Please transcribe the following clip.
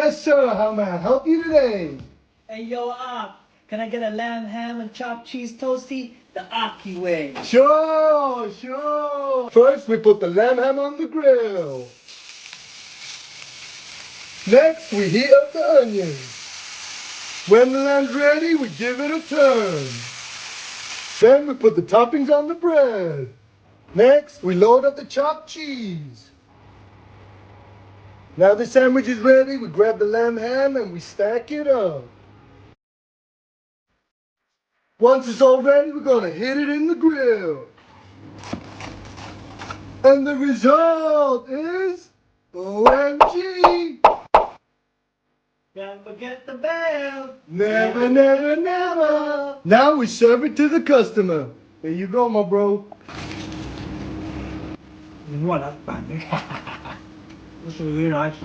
Yes, sir. How may I help you today? Hey yo, can I get a lamb ham and chopped cheese toasty the Aki way? Sure, sure. First, we put the lamb ham on the grill. Next, we heat up the onions. When the lamb's ready, we give it a turn. Then we put the toppings on the bread. Next, we load up the chopped cheese. Now the sandwich is ready, we grab the lamb ham and we stack it up. Once it's all ready, we're gonna hit it in the grill. And the result is OMG! Can't forget the bell. Never, never, never! Now we serve it to the customer. There you go, my bro. This is really nice.